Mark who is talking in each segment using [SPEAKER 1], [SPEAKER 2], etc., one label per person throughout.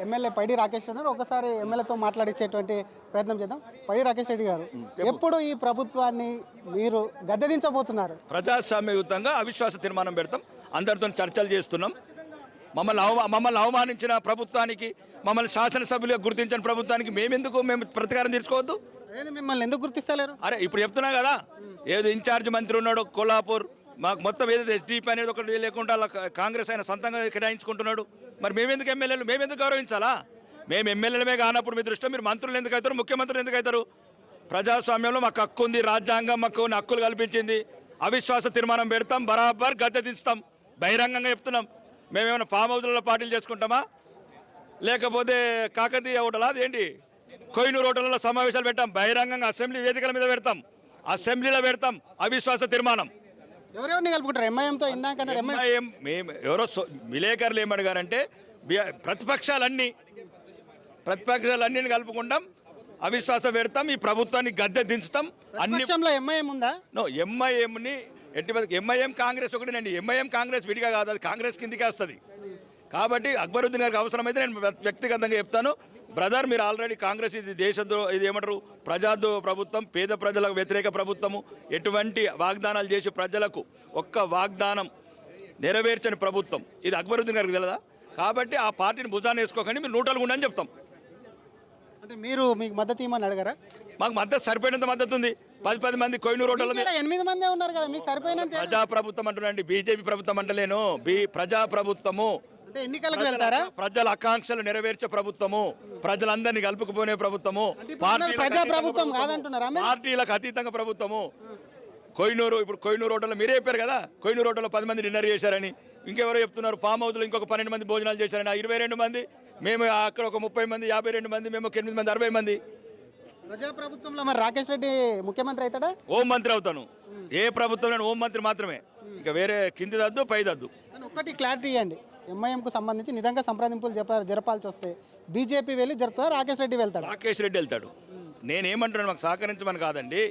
[SPEAKER 1] MLA పైడి రాకేష్ ఉన్నారు. ఒకసారి ఎమ్మెల్యేతో మాట్లాడించేటువంటి ప్రయత్నం చేద్దాం. పైడి రాకేష్ రెడ్డి గారు, ఎప్పుడు ఈ ప్రభుత్వాన్ని మీరు గద్దెదించబోతున్నారు?
[SPEAKER 2] ప్రజాస్వామ్యయుతంగా అవిశ్వాస తీర్మానం పెడతాం. అందరితో చర్చలు చేస్తున్నాం. మమ్మల్ని అవమానించిన ప్రభుత్వానికి, మమ్మల్ని శాసనసభ్యులుగా గుర్తించిన ప్రభుత్వానికి మేము ప్రతీకారం తీర్చుకోవద్దు.
[SPEAKER 1] మిమ్మల్ని ఎందుకు గుర్తిస్తలేరు?
[SPEAKER 2] అరే ఇప్పుడు చెప్తున్నా కదా, ఏదో ఇన్ఛార్జ్ మంత్రి ఉన్నాడు కొల్లాపూర్, మాకు మొత్తం ఏదైతే ఎస్డిపి అనేది ఒకటి లేకుండా కాంగ్రెస్ ఆయన సొంతంగా కేటాయించుకుంటున్నాడు. మరి మేమెందుకు ఎమ్మెల్యేలు, మేమెందుకు గౌరవించాలా? మేము ఎమ్మెల్యేలమే కానప్పుడు మీ దృష్టిలో మీరు మంత్రులు ఎందుకు అవుతారు, ముఖ్యమంత్రులు ఎందుకు అవుతారు? ప్రజాస్వామ్యంలో మాకు హక్కు ఉంది, రాజ్యాంగం మాకు హక్కులు కల్పించింది. అవిశ్వాస తీర్మానం పెడతాం, బరాబర్ గద్దె దించుతాం. బహిరంగంగా చెప్తున్నాం. మేమేమైనా ఫామ్ హౌస్లలో పార్టీలు చేసుకుంటామా, లేకపోతే కాకతీయ హోటలా, అదేంటి కోహినూరు హోటల్లో సమావేశాలు పెట్టాం. బహిరంగంగా అసెంబ్లీ వేదికల మీద పెడతాం, అసెంబ్లీలో పెడతాం అవిశ్వాస తీర్మానం.
[SPEAKER 1] ఎవరెవరిని కలుపుకుంటారు? ఎంఐఎంతో ఇందాక
[SPEAKER 2] ఎంఐఎం మేము ఎవరో విలేకరులు ఏమడిగారంటే ప్రతిపక్షాలన్నీ కలుపుకుంటాం, అవిశ్వాసం పెడతాం, ఈ ప్రభుత్వాన్ని గద్దె దించుతాం.
[SPEAKER 1] అన్ని ఎంఐఎం ఉందా?
[SPEAKER 2] నో, ఎంఐఎంని ఎంఐఎం కాంగ్రెస్ ఒకటేనండి. ఎంఐఎం కాంగ్రెస్ విడిగా కాదు, అది కాంగ్రెస్ కిందికి వస్తుంది. కాబట్టి అక్బరుద్దీన్ గారికి అవసరమైతే నేను వ్యక్తిగతంగా చెప్తాను, బ్రదర్ మీరు ఆల్రెడీ కాంగ్రెస్ ఇది ఇది ఏమంటారు ప్రజాద్రోహ ప్రభుత్వం, పేద ప్రజలకు వ్యతిరేక ప్రభుత్వము, ఎటువంటి వాగ్దానాలు చేసి ప్రజలకు ఒక్క వాగ్దానం నెరవేర్చని ప్రభుత్వం ఇది. అక్బరుద్దీన్ గారికి తెలియదా? కాబట్టి ఆ పార్టీని భుజాన్ని వేసుకోకండి, మీరు నూటలు ఉండని చెప్తాం.
[SPEAKER 1] అంటే మీరు మీకు మద్దతు ఇవ్వమని అడగారా?
[SPEAKER 2] మాకు మద్దతు సరిపోయినంత మద్దతు ఉంది. 10 మంది కోహినూరు రోడ్లలో
[SPEAKER 1] 8 మందే ఉన్నారు కదా, మీకు సరిపోయినంత.
[SPEAKER 2] ప్రజాప్రభుత్వం అంటున్నాండి, బీజేపీ ప్రభుత్వం అంటలేను. ప్రజాప్రభుత్వము
[SPEAKER 1] ఎన్నికలకు వెళ్తారా?
[SPEAKER 2] ప్రజల ఆకాంక్షలు నెరవేర్చే ప్రభుత్వము, ప్రజలందరినీ కలుపుకుపోనే ప్రభుత్వము,
[SPEAKER 1] ప్రజాప్రభుత్వం కాదంటున్నారా?
[SPEAKER 2] పార్టీలకు అతీతంగా ప్రభుత్వము. ఇప్పుడు కోహినూరు హోటల్లో మీరే చెప్పారు కదా, కోహినూరు హోటల్లో 10 మంది డిన్నర్ చేశారని. ఇంకెవరో చెప్తున్నారు ఫామ్ హౌస్లో ఇంకొక 12 మంది భోజనాలు చేశారని. 22 మంది, మేము అక్కడ ఒక 30 మంది, 52 మంది, మేము 8 మంది, 60 మంది.
[SPEAKER 1] ప్రజాప్రభుత్వంలో మరి రాకేష్ రెడ్డి ముఖ్యమంత్రి అవుతాడా?
[SPEAKER 2] హోం మంత్రి అవుతాను. ఏ ప్రభుత్వంలో హోం మంత్రి మాత్రమే, ఇంకా వేరే కింది దద్దు పై దద్దు.
[SPEAKER 1] ఒకటి క్లారిటీ ఇవ్వండి, ఎంఐఎంకు సంబంధించి నిజంగా సంప్రదింపులు జరపాల్సి వస్తే బీజేపీ వెళ్ళి జరుపుతారా, రాకేష్ రెడ్డి వెళ్తాడు?
[SPEAKER 2] రాకేష్ రెడ్డి వెళ్తాడు. నేనేమంటున్నాను, మాకు సహకరించమని కాదండి.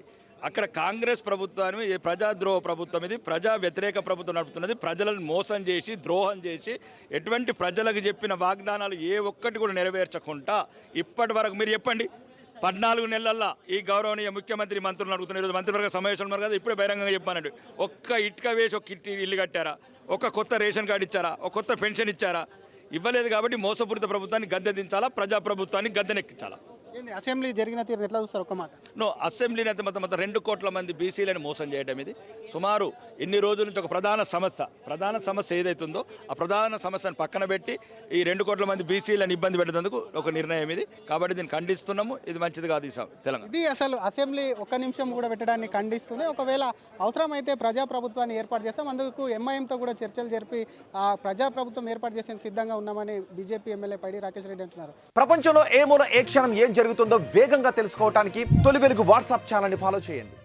[SPEAKER 2] అక్కడ కాంగ్రెస్ ప్రభుత్వాన్ని ప్రజాద్రోహ ప్రభుత్వం, ఇది ప్రజా వ్యతిరేక ప్రభుత్వం నడుపుతున్నది. ప్రజలను మోసం చేసి, ద్రోహం చేసి, ఎటువంటి ప్రజలకు చెప్పిన వాగ్దానాలు ఏ ఒక్కటి కూడా నెరవేర్చకుండా ఇప్పటి వరకు మీరు చెప్పండి, 14 నెలల్లో ఈ గౌరవనీయ ముఖ్యమంత్రి మంత్రులు అడుగుతున్నారు. ఈరోజు మంత్రివర్గ సమావేశం ఉన్నారు కదా, ఇప్పుడే బహిరంగంగా చెప్పానండి. ఒక్క ఇటుక వేసి ఒక ఇల్లు కట్టారా? ఒక కొత్త రేషన్ కార్డు ఇచ్చారా? ఒక కొత్త పెన్షన్ ఇచ్చారా? ఇవ్వలేదు. కాబట్టి మోసపూరిత ప్రభుత్వాన్ని గద్దె దించాలా, ప్రజాప్రభుత్వాన్ని గద్దెనెక్కించాలా.
[SPEAKER 1] అసెంబ్లీ జరిగిన తీరు ఎట్లా చూస్తారు? ఒక మాట
[SPEAKER 2] నో, అసెంబ్లీని అయితే మొత్తం 2 కోట్ల మంది బీసీలను మోసం చేయడం ఇది సుమారు ఇన్ని రోజుల నుంచి ఒక ప్రధాన సమస్య ఏదైతుందో ఆ ప్రధాన సమస్యను పక్కన పెట్టి ఈ 2 కోట్ల మంది బీసీలను ఇబ్బంది పెట్టేందుకు ఒక నిర్ణయం ఇది. కాబట్టి దీన్ని ఖండిస్తున్నాము. ఇది మంచిది కాదు తెలంగాణ.
[SPEAKER 1] ఇది అసలు అసెంబ్లీ ఒక్క నిమిషం కూడా పెట్టడాన్ని ఖండిస్తూనే, ఒకవేళ అవసరమైతే ప్రజాప్రభుత్వాన్ని ఏర్పాటు చేస్తాం, అందుకు ఎంఐఎంతో కూడా చర్చలు జరిపి ఆ ప్రజాప్రభుత్వం ఏర్పాటు చేసే సిద్ధంగా ఉన్నామని బీజేపీ ఎమ్మెల్యే పైడి రాకేష్ రెడ్డి అంటున్నారు.
[SPEAKER 3] ప్రపంచంలో ఏ మూల ఏ క్షణం ఏం జరుగుతుందో వేగంగా తెలుసుకోవడానికి తొలి వెలుగు వాట్సాప్ ఛానల్ని ఫాలో చేయండి.